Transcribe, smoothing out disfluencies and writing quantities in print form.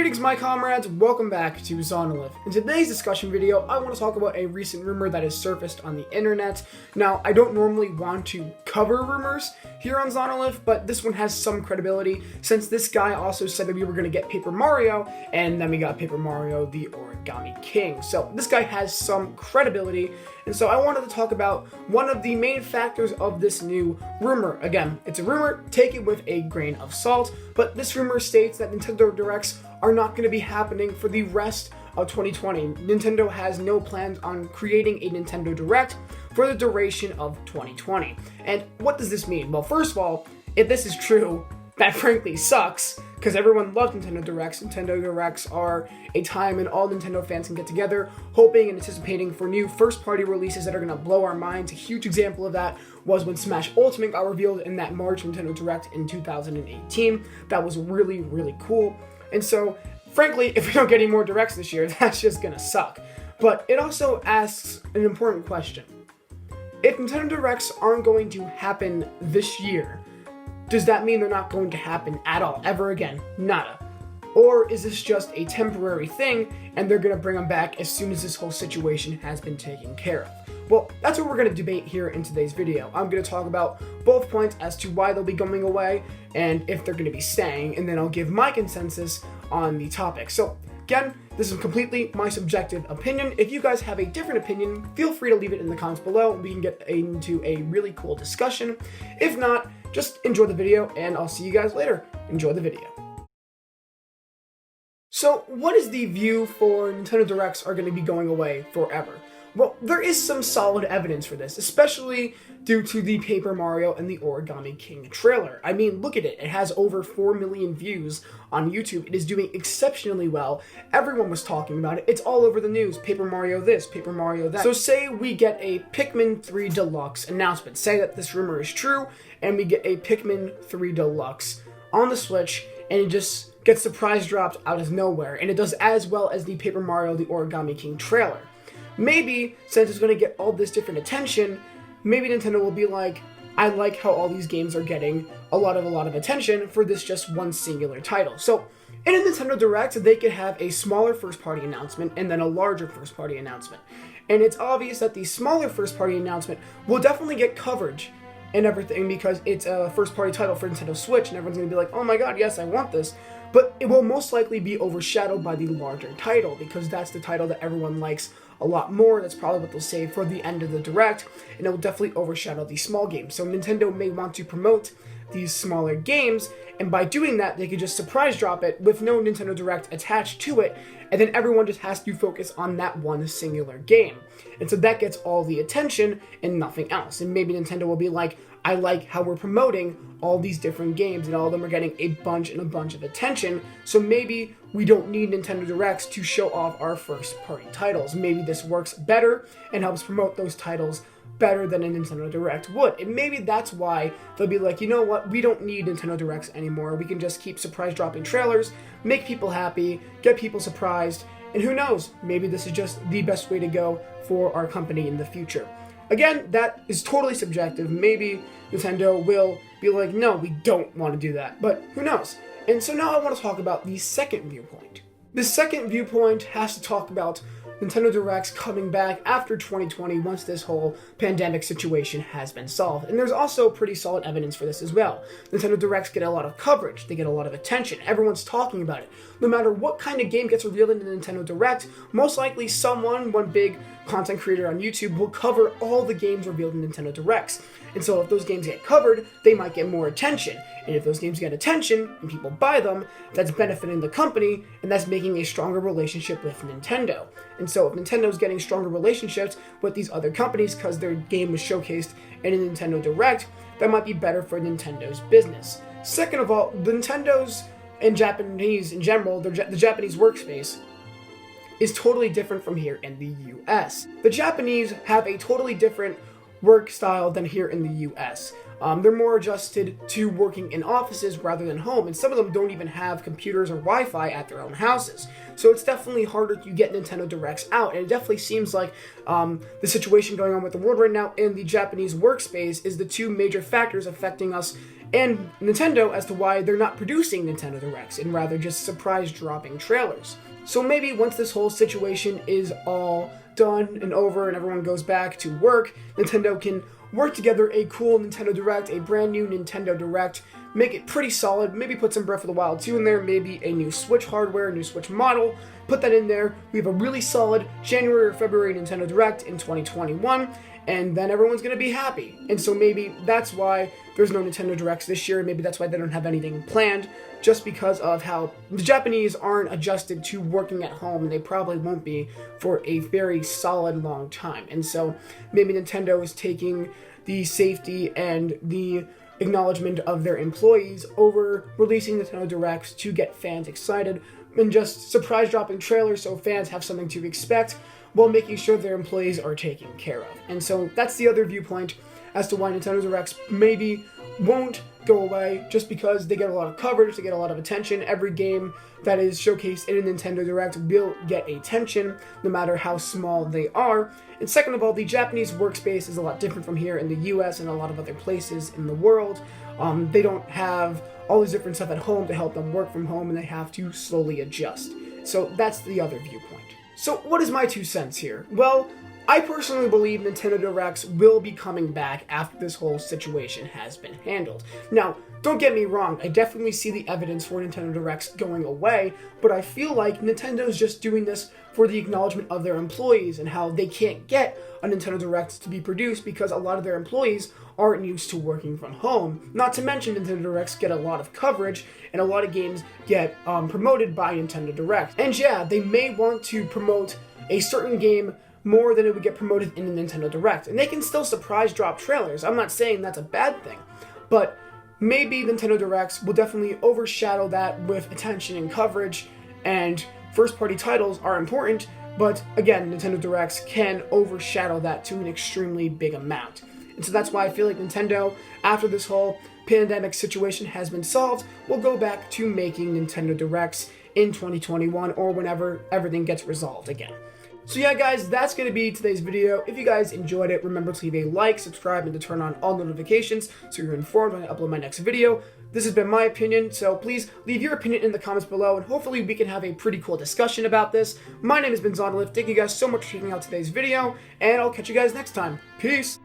Greetings my comrades, welcome back to Zame. In today's discussion video, I want to talk about a recent rumor that has surfaced on the internet. Now, I don't normally want to cover rumors here on Zame, but this one has some credibility since this guy also said that we were going to get Paper Mario, and then we got Paper Mario the Origami King. So this guy has some credibility, and so I wanted to talk about one of the main factors of this new rumor. Again, it's a rumor, take it with a grain of salt, but this rumor states that Nintendo Directs are not going to be happening for the rest of 2020. Nintendo has no plans on creating a Nintendo Direct for the duration of 2020. And what does this mean? Well, first of all, if this is true, that frankly sucks, because everyone loves Nintendo Directs. Nintendo Directs are a time when all Nintendo fans can get together, hoping and anticipating for new first-party releases that are going to blow our minds. A huge example of that was when Smash Ultimate got revealed in that March Nintendo Direct in 2018. That was really, really cool. And so, frankly, if we don't get any more Directs this year, that's just gonna suck. But it also asks an important question. If Nintendo Directs aren't going to happen this year, does that mean they're not going to happen at all, ever again? Nada. Or is this just a temporary thing, and they're gonna bring them back as soon as this whole situation has been taken care of? Well, that's what we're going to debate here in today's video. I'm going to talk about both points as to why they'll be going away and if they're going to be staying, and then I'll give my consensus on the topic. So, again, this is completely my subjective opinion. If you guys have a different opinion, feel free to leave it in the comments below, and we can get into a really cool discussion. If not, just enjoy the video, and I'll see you guys later. Enjoy the video. So, what is the view for Nintendo Directs are going to be going away forever? Well, there is some solid evidence for this, especially due to the Paper Mario and the Origami King trailer. I mean, look at it. It has over 4 million views on YouTube. It is doing exceptionally well. Everyone was talking about it. It's all over the news. Paper Mario this, Paper Mario that. So say we get a Pikmin 3 Deluxe announcement. Say that this rumor is true, and we get a Pikmin 3 Deluxe on the Switch, and it just gets surprise dropped out of nowhere, and it does as well as the Paper Mario the Origami King trailer. Maybe, since it's going to get all this different attention, maybe Nintendo will be like, I like how all these games are getting a lot of attention for this just one singular title. So, in a Nintendo Direct, they could have a smaller first-party announcement and then a larger first-party announcement. And it's obvious that the smaller first-party announcement will definitely get coverage and everything because it's a first-party title for Nintendo Switch, and everyone's going to be like, oh my god, yes, I want this. But it will most likely be overshadowed by the larger title because that's the title that everyone likes a lot more. That's probably what they'll save for the end of the Direct, and it will definitely overshadow these small games. So Nintendo may want to promote these smaller games, and by doing that, they could just surprise drop it with no Nintendo Direct attached to it, and then everyone just has to focus on that one singular game. And so that gets all the attention and nothing else. And maybe Nintendo will be like, I like how we're promoting all these different games and all of them are getting a bunch of attention, so maybe we don't need Nintendo Directs to show off our first-party titles. Maybe this works better and helps promote those titles better than a Nintendo Direct would. And maybe that's why they'll be like, you know what, we don't need Nintendo Directs anymore. We can just keep surprise dropping trailers, make people happy, get people surprised, and who knows, maybe this is just the best way to go for our company in the future. Again, that is totally subjective. Maybe Nintendo will be like, no, we don't want to do that, but who knows? And so now I want to talk about the second viewpoint. The second viewpoint has to talk about Nintendo Directs coming back after 2020 once this whole pandemic situation has been solved. And there's also pretty solid evidence for this as well. Nintendo Directs get a lot of coverage, they get a lot of attention, everyone's talking about it. No matter what kind of game gets revealed in the Nintendo Direct, most likely one big content creator on YouTube will cover all the games revealed in Nintendo Directs. And so if those games get covered, they might get more attention. And if those games get attention and people buy them, that's benefiting the company, and that's making a stronger relationship with Nintendo. And so if Nintendo's getting stronger relationships with these other companies because their game was showcased in a Nintendo Direct, that might be better for Nintendo's business. Second of all, the Nintendo's and Japanese in general, the Japanese workspace is totally different from here in the US. The Japanese have a totally different work style than here in the US. They're more adjusted to working in offices rather than home, and some of them don't even have computers or Wi-Fi at their own houses. So it's definitely harder to get Nintendo Directs out, and it definitely seems like the situation going on with the world right now in the Japanese workspace is the two major factors affecting us and Nintendo as to why they're not producing Nintendo Directs and rather just surprise dropping trailers. So maybe once this whole situation is all done and over and everyone goes back to work, Nintendo can work together a cool Nintendo Direct, a brand new Nintendo Direct, make it pretty solid, maybe put some Breath of the Wild 2 in there, maybe a new Switch hardware, a new Switch model, put that in there. We have a really solid January or February Nintendo Direct in 2021, and then everyone's going to be happy. And so maybe that's why there's no Nintendo Directs this year, maybe that's why they don't have anything planned, just because of how the Japanese aren't adjusted to working at home, and they probably won't be for a very solid long time. And so maybe Nintendo is taking the safety and the acknowledgement of their employees over releasing Nintendo Directs to get fans excited and just surprise dropping trailers so fans have something to expect while making sure their employees are taken care of. And so that's the other viewpoint as to why Nintendo Directs maybe won't go away, just because they get a lot of coverage, they get a lot of attention. Every game that is showcased in a Nintendo Direct will get attention, no matter how small they are. And second of all, the Japanese workspace is a lot different from here in the US and a lot of other places in the world. They don't have all these different stuff at home to help them work from home, and they have to slowly adjust. So that's the other viewpoint. So what is my 2 cents here? Well, I personally believe Nintendo Directs will be coming back after this whole situation has been handled. Now, don't get me wrong, I definitely see the evidence for Nintendo Directs going away, but I feel like Nintendo's just doing this for the acknowledgement of their employees and how they can't get a Nintendo Direct to be produced because a lot of their employees aren't used to working from home. Not to mention Nintendo Directs get a lot of coverage and a lot of games get promoted by Nintendo Direct. And yeah, they may want to promote a certain game more than it would get promoted in the Nintendo Direct. And they can still surprise drop trailers. I'm not saying that's a bad thing, but maybe Nintendo Directs will definitely overshadow that with attention and coverage, and first-party titles are important, but again, Nintendo Directs can overshadow that to an extremely big amount. And so that's why I feel like Nintendo, after this whole pandemic situation has been solved, will go back to making Nintendo Directs in 2021 or whenever everything gets resolved again. So yeah, guys, that's going to be today's video. If you guys enjoyed it, remember to leave a like, subscribe, and to turn on all notifications so you're informed when I upload my next video. This has been my opinion, so please leave your opinion in the comments below, and hopefully we can have a pretty cool discussion about this. My name has been Zame. Thank you guys so much for checking out today's video, and I'll catch you guys next time. Peace!